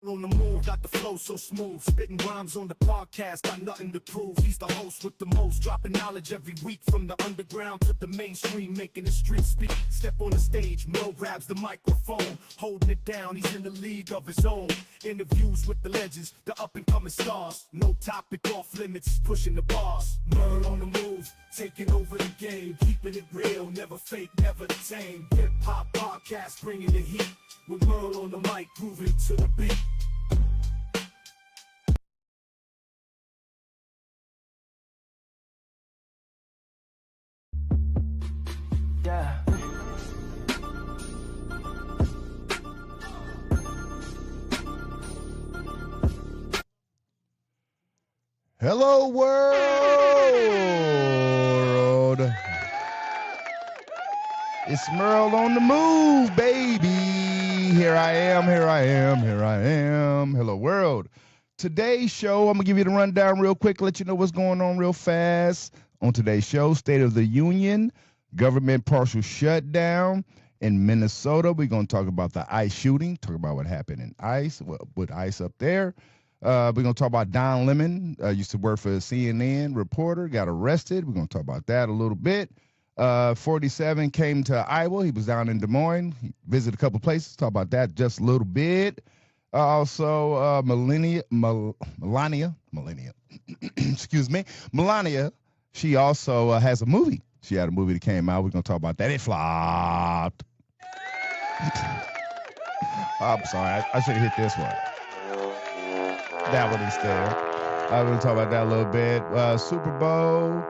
On the move, got the flow so smooth. Spitting rhymes on the podcast, got nothing to prove. He's the host with the most, dropping knowledge every week. From the underground to the mainstream, making the street speak. Step on the stage, Merl grabs the microphone, holding it down, he's in the league of his own. Interviews with the legends, the up-and-coming stars. No topic off limits, pushing the bars. Merl on the move, taking over the game. Keeping it real, never fake, never the same. Hip-hop podcast, bringing the heat. With Merl on the mic, grooving to the beat. Yeah. Hello, world. It's Merl on the move, baby. Here I am. Hello, world. Today's show, I'm going to give you the rundown real quick, let you know what's going on real fast. On today's show, State of the Union, government partial shutdown in Minnesota. We're going to talk about the ICE shooting, talk about what happened in ICE, with ICE up there. We're going to talk about Don Lemon, used to work for a CNN reporter, got arrested. We're going to talk about that a little bit. 47 came to Iowa. He was down in Des Moines. He visited a couple places. Talk about that just a little bit. Also, Melania, excuse me, Melania, she also has a movie. She had a movie that came out. We're going to talk about that. It flopped. I'm sorry. I should have hit this one. That one instead. I'm going to talk about that a little bit. Super Bowl.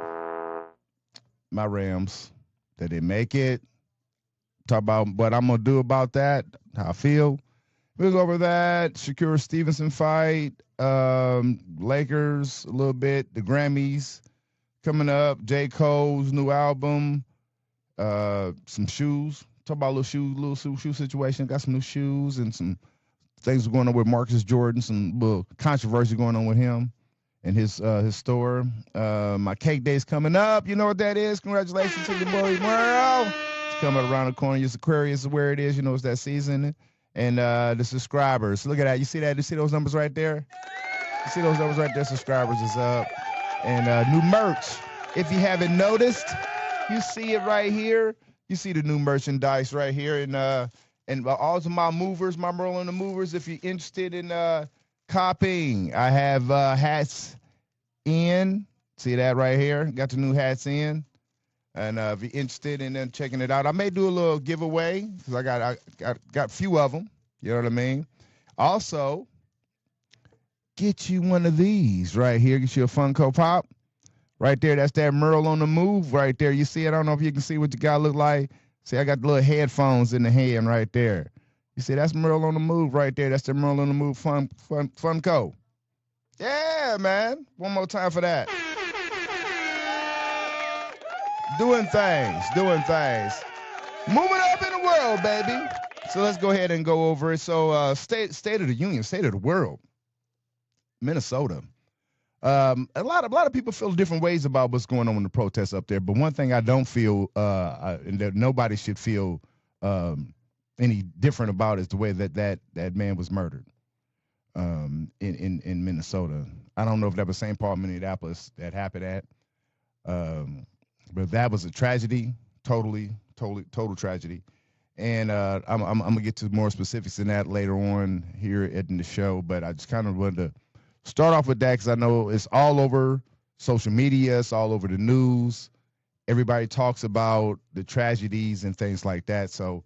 My Rams, they didn't make it. Talk about what I'm going to do about that, how I feel. We'll go over that. Shakur Stevenson fight. Lakers a little bit. The Grammys coming up. J. Cole's new album. Some shoes. Talk about little shoe situation. Got some new shoes and some things going on with Marcus Jordan. Some little controversy going on with him and his store. My cake day's coming up. You know what that is. Congratulations to your boy Merl. It's coming around the corner. It's Aquarius is where it is. You know it's that season. And the subscribers. Look at that. You see that? You see those numbers right there? You see those numbers right there? Subscribers is up. And new merch. If you haven't noticed, you see it right here. You see the new merchandise right here. And all of my movers, my Merl on the movers, if you're interested in copying, I have hats in. See that right here? Got the new hats in. And if you're interested in checking it out, I may do a little giveaway because I got a few of them. You know what I mean? Also, get you one of these right here. Get you a Funko Pop. Right there, that's that Merl on the move right there. You see it? I don't know if you can see what the guy look like. See, I got the little headphones in the hand right there. You see, that's Merl on the move right there. That's the Merl on the move Funko. Yeah, man. One more time for that. Doing things. Moving up in the world, baby. So let's go ahead and go over it. So State of the Union, State of the World, Minnesota. A lot of people feel different ways about what's going on in the protests up there. But one thing I don't feel, and that nobody should feel any different about, is the way that man was murdered in Minnesota. I don't know if that was St. Paul, Minneapolis that happened at, but that was a tragedy, total tragedy. And I'm gonna get to more specifics in that later on here in the show. But I just kind of wanted to start off with that because I know it's all over social media, it's all over the news. Everybody talks about the tragedies and things like that. So,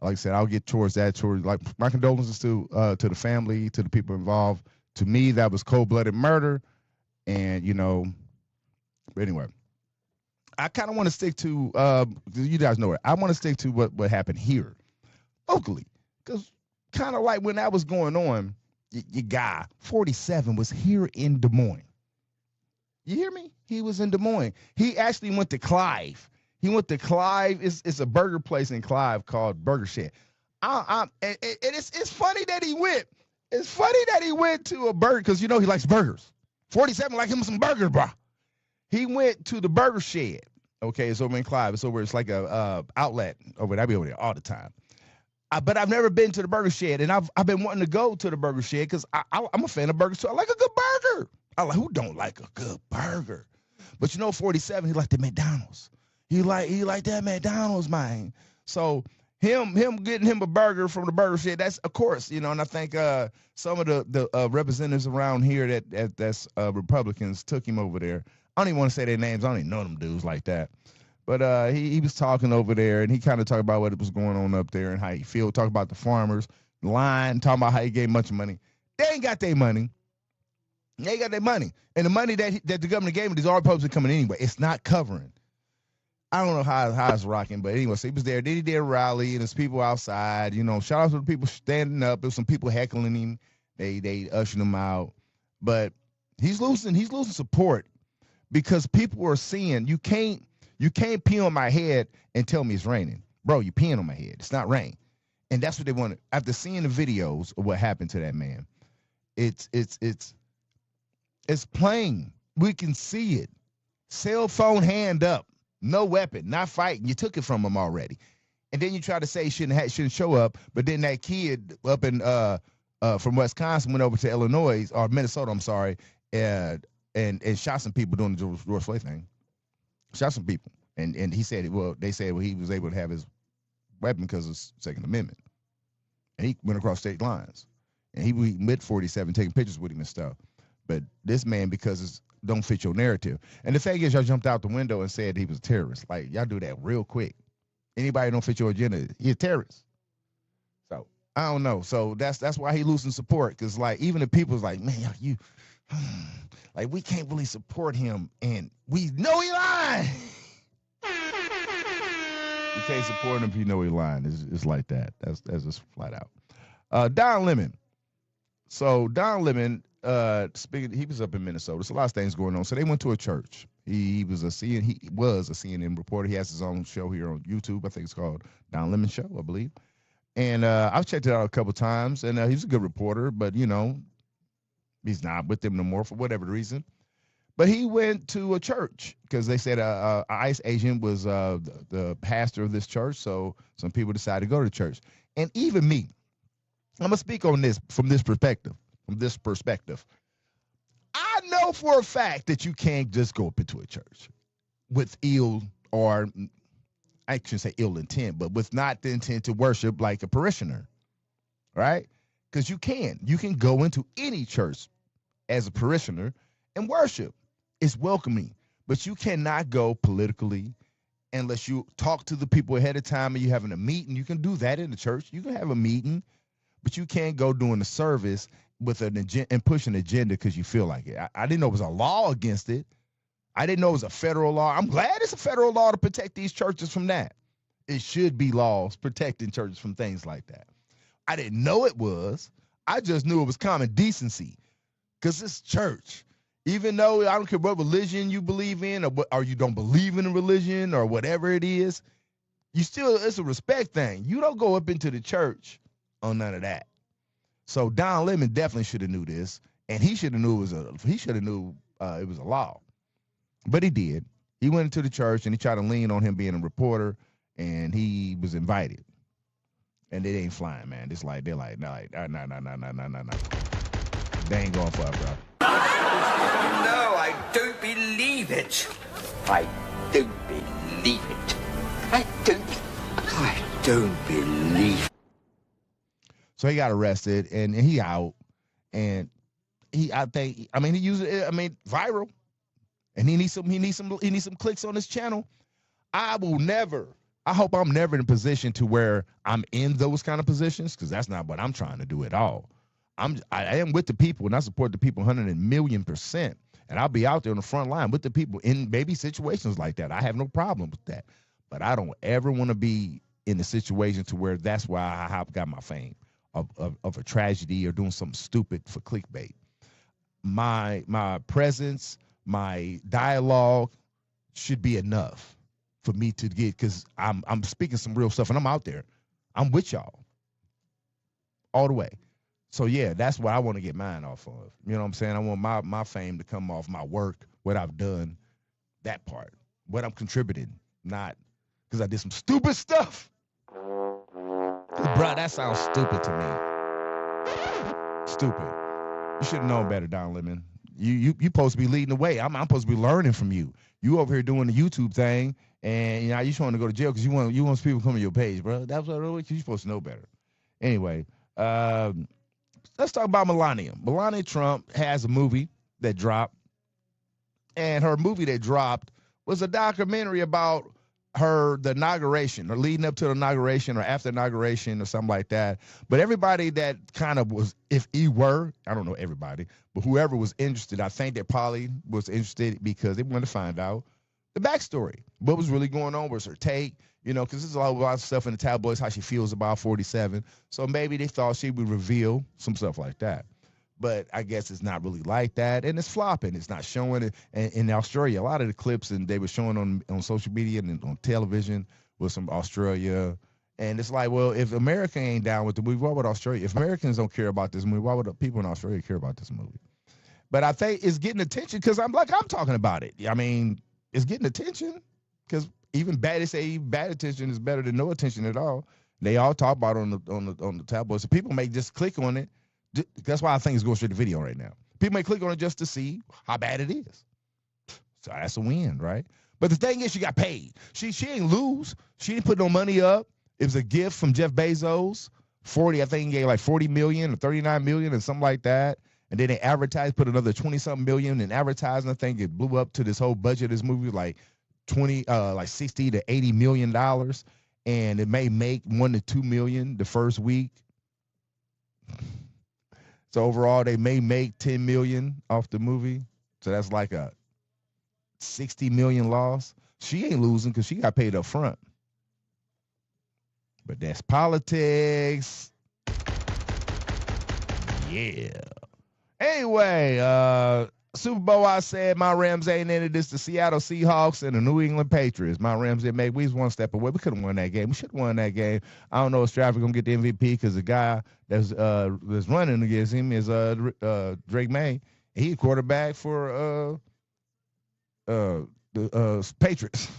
like I said, I'll get towards that. Like my condolences to the family, to the people involved. To me, that was cold-blooded murder, and anyway, I kind of want to stick to you guys know it. I want to stick to what happened here locally, because kind of like when that was going on. Your guy, 47, was here in Des Moines. You hear me? He was in Des Moines. He actually went to Clive. He went to Clive. It's a burger place in Clive called Burger Shed. And it's funny that he went. It's funny that he went to a burger because he likes burgers. 47 like him some burgers, bro. He went to the Burger Shed. Okay, it's over in Clive. It's like a outlet over there. I be over there all the time. But I've never been to the Burger Shed, and I've been wanting to go to the Burger Shed because I'm a fan of burgers too. I like a good burger. I like, who don't like a good burger? But 47, he like the McDonald's. He like that McDonald's, man. So him getting him a burger from the Burger Shed, that's of course, and I think some of the representatives around here that's Republicans took him over there. I don't even want to say their names. I don't even know them dudes like that. But he was talking over there, and he kind of talked about what was going on up there and how he feel. Talk about the farmers, lying, talking about how he gave much money. They ain't got their money. They ain't got their money. And the money that the government gave him, these all Republicans coming anyway. It's not covering. I don't know how it's rocking, but anyway, so he was there. Then he did a rally, and there's people outside. Shout out to the people standing up. There's some people heckling him. They ushered him out. But he's losing support because people are seeing you can't pee on my head and tell me it's raining. Bro, you peeing on my head. It's not rain. And that's what they wanted. After seeing the videos of what happened to that man, it's plain. We can see it. Cell phone hand up. No weapon, not fighting. You took it from him already. And then you try to say he shouldn't show up, but then that kid up in from Wisconsin went over to Illinois or Minnesota, I'm sorry, and shot some people doing the George Floyd thing. Shot some people. And he said, they said he was able to have his weapon because of Second Amendment. And he went across state lines. And he was mid-47 taking pictures with him and stuff. But this man, because it's don't fit your narrative. And the thing is, y'all jumped out the window and said he was a terrorist. Like, y'all do that real quick. Anybody don't fit your agenda, he a terrorist. So, I don't know. So, that's why he losing support. Because, like, even the people's like, man, you, like, we can't really support him. And we know he lying. You can't support him if you know he lying. It's like that. That's just flat out. Don Lemon. So, Don Lemon, he was up in Minnesota. There's a lot of things going on. So they went to a church. He was a CNN reporter. He has his own show here on YouTube. I think it's called Don Lemon Show, I believe. And I've checked it out a couple times. And he's a good reporter, but he's not with them no more for whatever reason. But he went to a church because they said an ICE agent was the pastor of this church. So some people decided to go to church. And even me, I'm gonna speak on this from this perspective. I know for a fact that you can't just go up into a church with ill, or I shouldn't say ill intent, but with not the intent to worship like a parishioner, right? Because you can go into any church as a parishioner and worship. It's welcoming, but you cannot go politically unless you talk to the people ahead of time and you're having a meeting. You can do that in the church. You can have a meeting, but you can't go doing the service with an agenda and push an agenda because you feel like it. I didn't know it was a law against it. I didn't know it was a federal law. I'm glad it's a federal law to protect these churches from that. It should be laws protecting churches from things like that. I didn't know it was. I just knew it was common decency because it's church. Even though I don't care what religion you believe in or you don't believe in a religion or whatever it is, it's a respect thing. You don't go up into the church on none of that. So Don Lemon definitely should have knew this, and he should have knew it was a law. But he did. He went into the church and he tried to lean on him being a reporter, and he was invited. And they ain't flying, man. They're like, no. They ain't going for it, bro. No, I don't believe it. I don't believe it. I don't believe it. So he got arrested and he out, and he used it, viral, and he needs some clicks on his channel. I hope I'm never in a position to where I'm in those kind of positions, because that's not what I'm trying to do at all. I am with the people, and I support the people 100,000,000%. And I'll be out there on the front line with the people in maybe situations like that. I have no problem with that. But I don't ever want to be in a situation to where that's why I got my fame of a tragedy or doing something stupid for clickbait. My presence, my dialogue should be enough for me to get, because I'm speaking some real stuff and I'm out there. I'm with y'all all the way. So, yeah, that's what I want to get mine off of. You know what I'm saying? I want my fame to come off my work, what I've done, that part, what I'm contributing, not because I did some stupid stuff. Bruh, that sounds stupid to me. Stupid. You should have known better, Don Lemon. You supposed to be leading the way. I'm supposed to be learning from you. You over here doing the YouTube thing, and you just want to go to jail because you want people coming to your page, bro. That's what you're supposed to know better. Anyway, let's talk about Melania. Melania Trump has a movie that dropped, and her movie that dropped was a documentary about the inauguration, or leading up to the inauguration, or after inauguration, or something like that. But everybody that kind of was, if he were, I don't know everybody, but whoever was interested, I think that probably was interested because they wanted to find out the backstory. What was really going on? Was her take? Because there's a lot of stuff in the tabloids, how she feels about 47. So maybe they thought she would reveal some stuff like that. But I guess it's not really like that, and it's flopping. It's not showing it. And in Australia, a lot of the clips and they were showing on social media and on television was from Australia. And it's like, well, if America ain't down with the movie, why would Australia? If Americans don't care about this movie, why would people in Australia care about this movie? But I think it's getting attention because I'm talking about it. I mean, it's getting attention because they say bad attention is better than no attention at all. They all talk about it on the tabloids. So people may just click on it. That's why I think it's going straight to video right now. People may click on it just to see how bad it is. So that's a win, right? But the thing is, she got paid. She ain't lose. She didn't put no money up. It was a gift from Jeff Bezos. I think he gave like 40 million or 39 million and something like that. And then they advertised, put another 20-something million in advertising. I think it blew up to this whole budget of this movie, like 60 to 80 million dollars. And it may make 1 to 2 million the first week. So overall, they may make 10 million off the movie. So that's like a 60 million loss. She ain't losing because she got paid up front. But that's politics. Yeah. Anyway, Super Bowl, I said my Rams ain't in it. It's the Seattle Seahawks and the New England Patriots. My Rams did make. We was one step away. We could have won that game. We should have won that game. I don't know if Stratford gonna get the MVP because the guy that's running against him is Drake May. He a quarterback for the Patriots.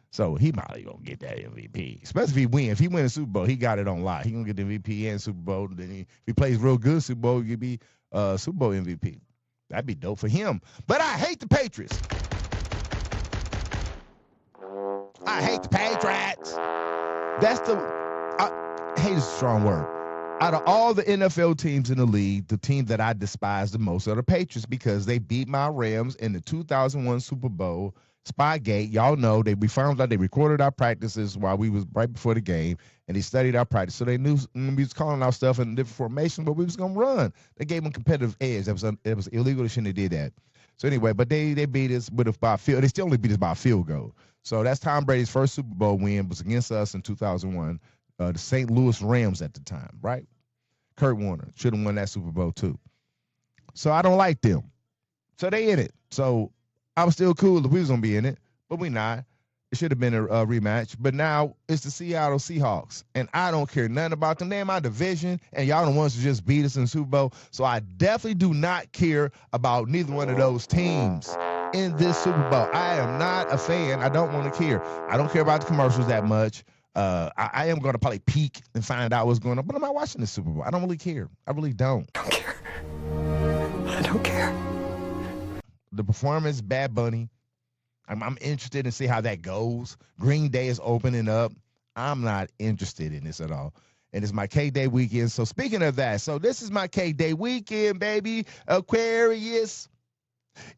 So he might gonna get that MVP, especially if he win. If he win the Super Bowl, he got it on lock. He gonna get the MVP and Super Bowl. Then if he plays real good Super Bowl, he could be Super Bowl MVP. That'd be dope for him. But I hate the Patriots. I hate the Patriots. Hate is a strong word. Out of all the NFL teams in the league, the team that I despise the most are the Patriots because they beat my Rams in the 2001 Super Bowl. Spygate, y'all know we found out they recorded our practices while we was right before the game, and they studied our practice. So they knew we was calling our stuff in different formations, but we was gonna run. They gave them competitive edge. It was illegal. They shouldn't have did that. So anyway, but they beat us by a field. They still only beat us by a field goal. So that's Tom Brady's first Super Bowl win was against us in 2001. The St. Louis Rams at the time, right? Kurt Warner should have won that Super Bowl too. So I don't like them. So they in it. So I was still cool if we was going to be in it, but we not. It should have been a rematch. But now it's the Seattle Seahawks, and I don't care nothing about them. They're in my division, and y'all the ones who just beat us in the Super Bowl. So I definitely do not care about neither one of those teams in this Super Bowl. I am not a fan. I don't want to care. I don't care about the commercials that much. I am going to probably peek and find out what's going on, but I'm not watching the Super Bowl. I don't really care. I really don't. I don't care. I don't care. The performance, Bad Bunny. I'm interested in see how that goes. Green Day is opening up. I'm not interested in this at all. And it's my K-Day weekend. So speaking of that, so this is my K-Day weekend, baby. Aquarius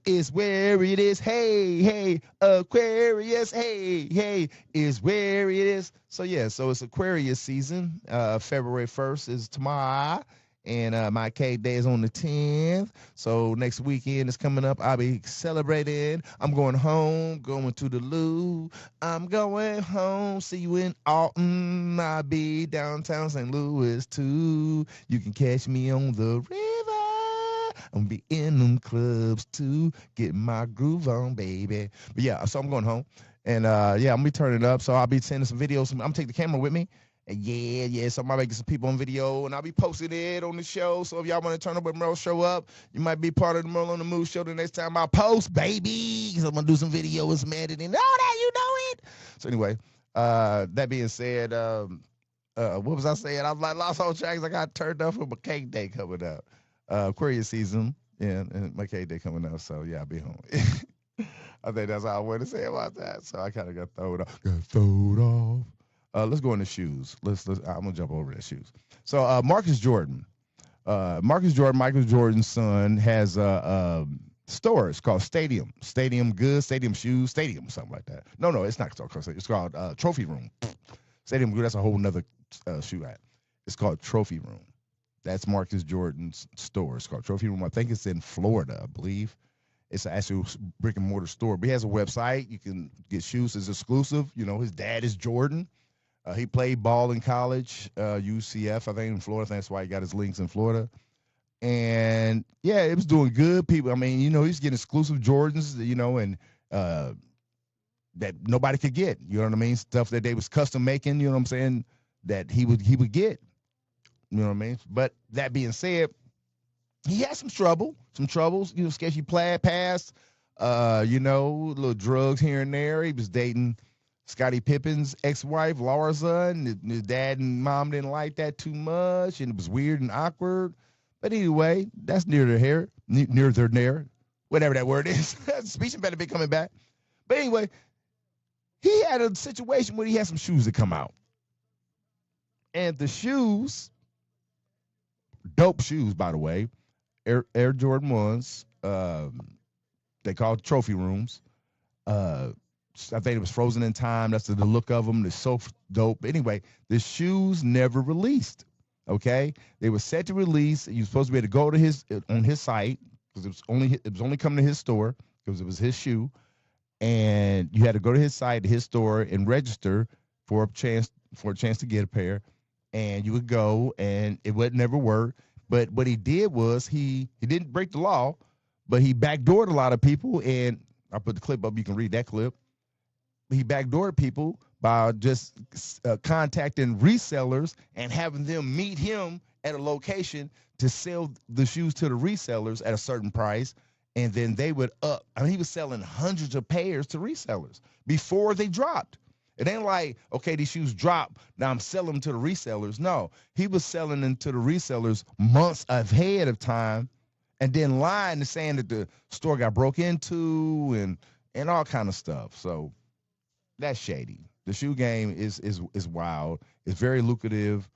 is where it is. Hey, hey, Aquarius. Hey, hey, is where it is. So yeah, so it's Aquarius season. February 1st is tomorrow. And my K-Day is on the 10th. So next weekend is coming up. I'll be celebrating. I'm going home, going to the loo. I'm going home. See you in Alton. I'll be downtown St. Louis, too. You can catch me on the river. I'm be in them clubs, too. Getting my groove on, baby. But, yeah, so I'm going home. And, yeah, I'm going to be turning up. So I'll be sending some videos. I'm going to take the camera with me. Yeah, so I might make some people on video, and I'll be posting it on the show. So if y'all want to turn up with Merl show up, you might be part of the Merl on the Move show the next time I post, baby. Because I'm going to do some videos, some editing. All that, you know it. So anyway, that being said, what was I saying? I was like, lost whole tracks. I got turned up for my cake day coming up. Aquarius season, yeah, and my cake day coming up. So yeah, I'll be home. I think that's all I want to say about that. So I kind of got thrown off. Let's go into shoes. Let's. I'm gonna jump over the shoes. So Marcus Jordan. Michael Jordan's son, has a store. It's called Stadium Goods, Stadium Shoes, Stadium, something like that. No, it's not called Stadium. It's called Trophy Room. Stadium Goods, that's a whole nother shoe ad. It's called Trophy Room. That's Marcus Jordan's store. It's called Trophy Room. I think it's in Florida, I believe. It's an actual brick and mortar store. But he has a website. You can get shoes. It's exclusive. You know, his dad is Jordan. He played ball in college, UCF, I think, in Florida. I think that's why he got his links in Florida. And, yeah, it was doing good. People, I mean, you know, he's getting exclusive Jordans, you know, and that nobody could get. You know what I mean? Stuff that they was custom making, you know what I'm saying, that he would get. You know what I mean? But that being said, he had some troubles, you know, sketchy past, you know, little drugs here and there. He was dating Scottie Pippen's ex-wife, Larsa, and his dad and mom didn't like that too much, and it was weird and awkward. But anyway, that's near their whatever that word is. Speech better be coming back. But anyway, he had a situation where he had some shoes that come out. And the shoes, dope shoes, by the way, Air Jordan 1s, they called Trophy Rooms. I think it was Frozen in Time. That's the look of them. They're so dope. Anyway, the shoes never released. Okay, they were set to release. You were supposed to be able to go to on his site because it was only coming to his store because it was his shoe, and you had to go to his site, to his store, and register for a chance to get a pair. And you would go, and it would never work. But what he did was he didn't break the law, but he backdoored a lot of people. And I put the clip up. You can read that clip. He backdoored people by just contacting resellers and having them meet him at a location to sell the shoes to the resellers at a certain price. And then they would up. I mean, he was selling hundreds of pairs to resellers before they dropped. It ain't like, okay, these shoes drop, now I'm selling them to the resellers. No, he was selling them to the resellers months ahead of time and then lying and saying that the store got broke into and all kind of stuff. So that's shady. The shoe game is wild. It's very lucrative,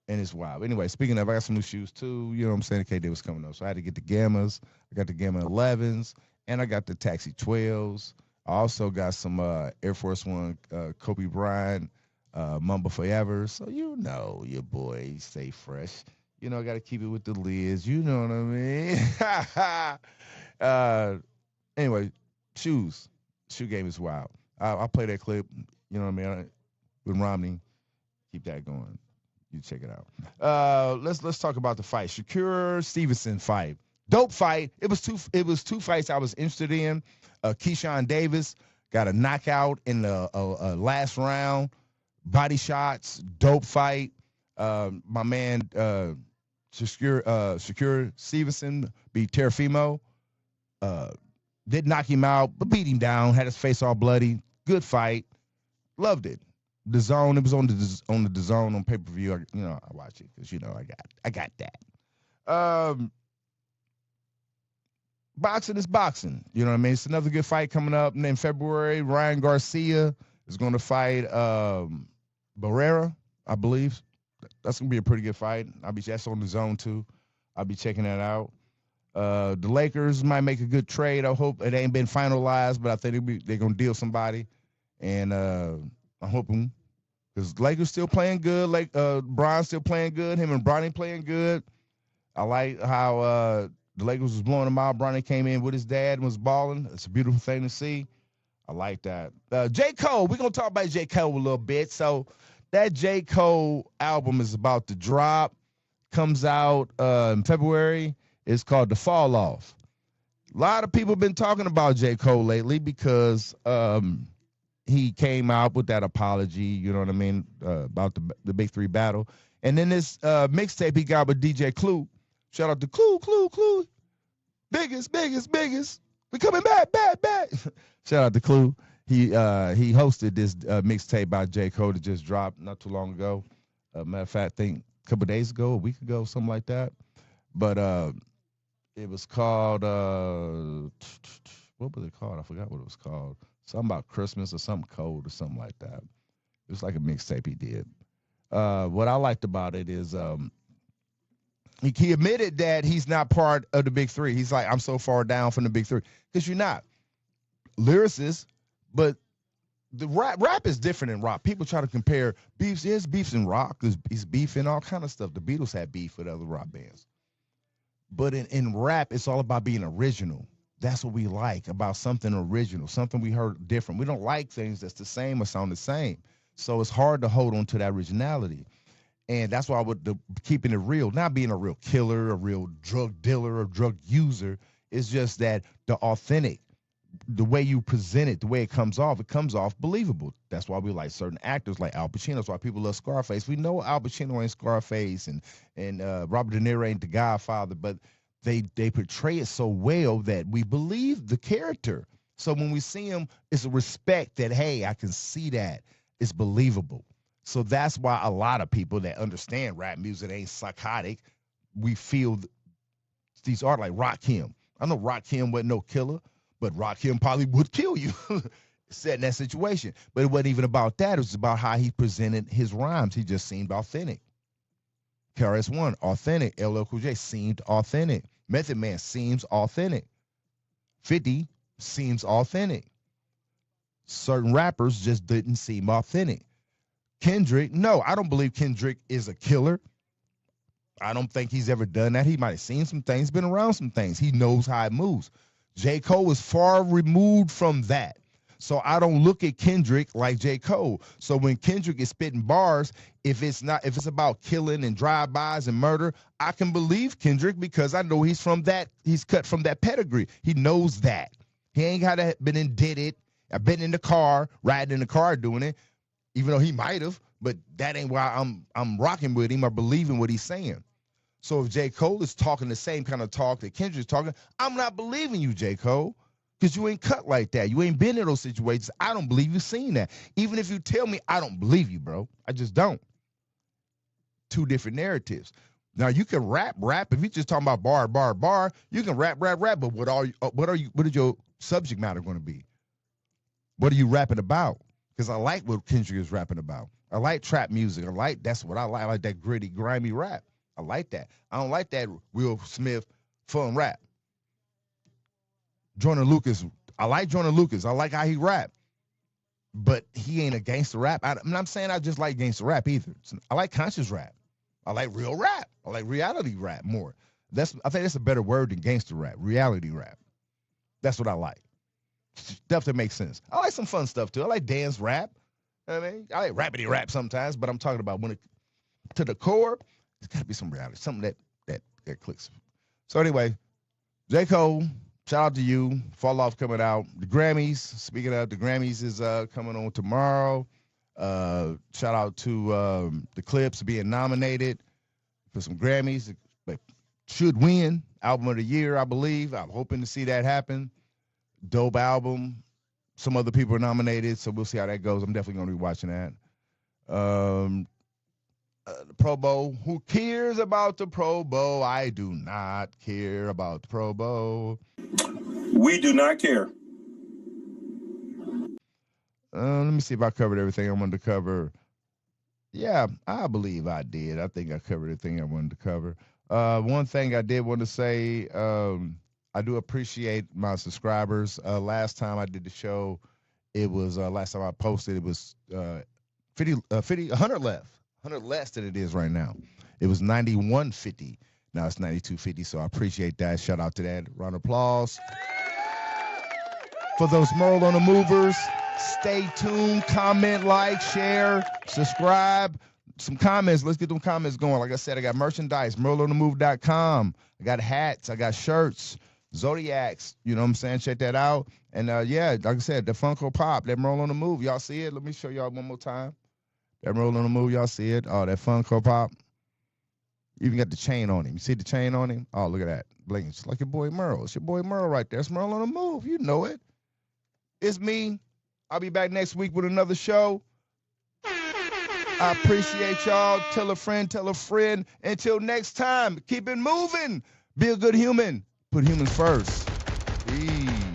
and it's wild. Anyway, speaking of, I got some new shoes too. You know what I'm saying? The K-Day was coming up, so I had to get the Gammas. I got the Gamma 11s, and I got the Taxi 12s. I also got some Air Force One Kobe Bryant Mamba Forever. So you know your boy stay fresh. You know, I got to keep it with the lids. You know what I mean? Anyway, shoes. Shoe game is wild. I'll play that clip, you know what I mean, with Romney. Keep that going. You check it out. Let's talk about the fight. Shakur Stevenson fight. Dope fight. It was two fights I was interested in. Keyshawn Davis got a knockout in the last round. Body shots. Dope fight. My man Shakur Stevenson beat Teofimo. Did knock him out, but beat him down. Had his face all bloody. Good fight. Loved it. The Zone. It was on the Zone on pay-per-view. I watch it because I got that. Boxing is boxing. You know what I mean? It's another good fight coming up. And in February, Ryan Garcia is going to fight Barrera, I believe. That's going to be a pretty good fight. That's on the Zone too. I'll be checking that out. The Lakers might make a good trade. I hope it ain't been finalized, but I think they're going to deal somebody. And I'm hoping because Lakers still playing good. Bron's still playing good. Him and Bronny playing good. I like how the Lakers was blowing him out. Bronny came in with his dad and was balling. It's a beautiful thing to see. I like that. J. Cole. We're going to talk about J. Cole a little bit. So that J. Cole album is about to drop. Comes out in February. It's called The Fall Off. A lot of people have been talking about J. Cole lately because he came out with that apology, you know what I mean, about the Big Three battle. And then this mixtape he got with DJ Clue. Shout out to Clue. Biggest. We coming back. Shout out to Clue. He hosted this mixtape by J. Cole that just dropped not too long ago. Matter of fact, I think a couple days ago, a week ago, something like that. But it was called what was it called? I forgot what it was called. Something about Christmas or something cold or something like that. It was like a mixtape he did. What I liked about it is he admitted that he's not part of the big three. He's like, I'm so far down from the big three. Because you're not. Lyricist, but the rap is different in rock. People try to compare beefs. There's beefs in rock. There's beef in all kind of stuff. The Beatles had beef with other rock bands. But in rap, it's all about being original. That's what we like about something original, something we heard different. We don't like things that's the same or sound the same. So it's hard to hold on to that originality. And that's why with keeping it real, not being a real killer, a real drug dealer, or drug user, it's just that the authentic, the way you present it, the way it comes off believable. That's why we like certain actors like Al Pacino. That's why people love Scarface. We know Al Pacino ain't Scarface and Robert De Niro ain't the Godfather, but they portray it so well that we believe the character. So when we see him, it's a respect that, hey, I can see that. It's believable. So that's why a lot of people that understand rap music ain't psychotic. We feel these are like Rakim. I know Rakim wasn't no killer, but Rakim probably would kill you set in that situation. But it wasn't even about that. It was about how he presented his rhymes. He just seemed authentic. KRS-One, authentic. LL Cool J seemed authentic. Method Man seems authentic. 50 seems authentic. Certain rappers just didn't seem authentic. Kendrick, no, I don't believe Kendrick is a killer. I don't think he's ever done that. He might have seen some things, been around some things. He knows how it moves. J. Cole is far removed from that. So I don't look at Kendrick like J. Cole. So when Kendrick is spitting bars, if it's about killing and drive-bys and murder, I can believe Kendrick because I know he's cut from that pedigree. He knows that. He ain't been and did it. I've been in the car, riding in the car doing it, even though he might have, but that ain't why I'm rocking with him or believing what he's saying. So if J. Cole is talking the same kind of talk that Kendrick's talking, I'm not believing you, J. Cole, because you ain't cut like that. You ain't been in those situations. I don't believe you've seen that. Even if you tell me, I don't believe you, bro. I just don't. Two different narratives. Now you can rap. If you're just talking about bar, you can rap. But what is your subject matter going to be? What are you rapping about? Because I like what Kendrick is rapping about. I like trap music. That's what I like. I like that gritty, grimy rap. I like that. I don't like that Will Smith fun rap. Jordan Lucas, I like Jordan Lucas. I like how he rap. But he ain't a gangster rap. I'm not saying I just like gangster rap either. I like conscious rap. I like real rap. I like reality rap more. I think that's a better word than gangster rap. Reality rap. That's what I like. Stuff that makes sense. I like some fun stuff too. I like dance rap. I mean, I like rapidy rap sometimes, but I'm talking about when it to the core, there's got to be some reality, something that clicks. So anyway, J. Cole, shout out to you. Fall Off coming out. The Grammys, speaking of, the Grammys is coming on tomorrow. Shout out to the Clips being nominated for some Grammys. But should win Album of the Year, I believe. I'm hoping to see that happen. Dope album. Some other people are nominated, so we'll see how that goes. I'm definitely going to be watching that. The Pro Bowl. Who cares about the Pro Bowl? I do not care about the Pro Bowl. We do not care. Let me see if I covered everything I wanted to cover. Yeah, I believe I did. I think I covered everything I wanted to cover. One thing I did want to say, I do appreciate my subscribers. Last time I did the show, it was last time I posted, it was 100 left. 100 less than it is right now. It was 9150. Now it's 9250. So I appreciate that. Shout out to that. Round of applause for those Merl on the Movers. Stay tuned. Comment, like, share, subscribe. Some comments. Let's get them comments going. Like I said, I got merchandise. MerlOnTheMove.com. I got hats. I got shirts. Zodiacs. You know what I'm saying? Check that out. And yeah, like I said, the Funko Pop. That Merl on the Move. Y'all see it? Let me show y'all one more time. That Merl on the Move, y'all see it? Oh, that Funko Pop. Even got the chain on him. You see the chain on him? Oh, look at that. Blinking just like your boy Merl. It's your boy Merl right there. It's Merl on the Move. You know it. It's me. I'll be back next week with another show. I appreciate y'all. Tell a friend, tell a friend. Until next time, keep it moving. Be a good human. Put humans first. Peace.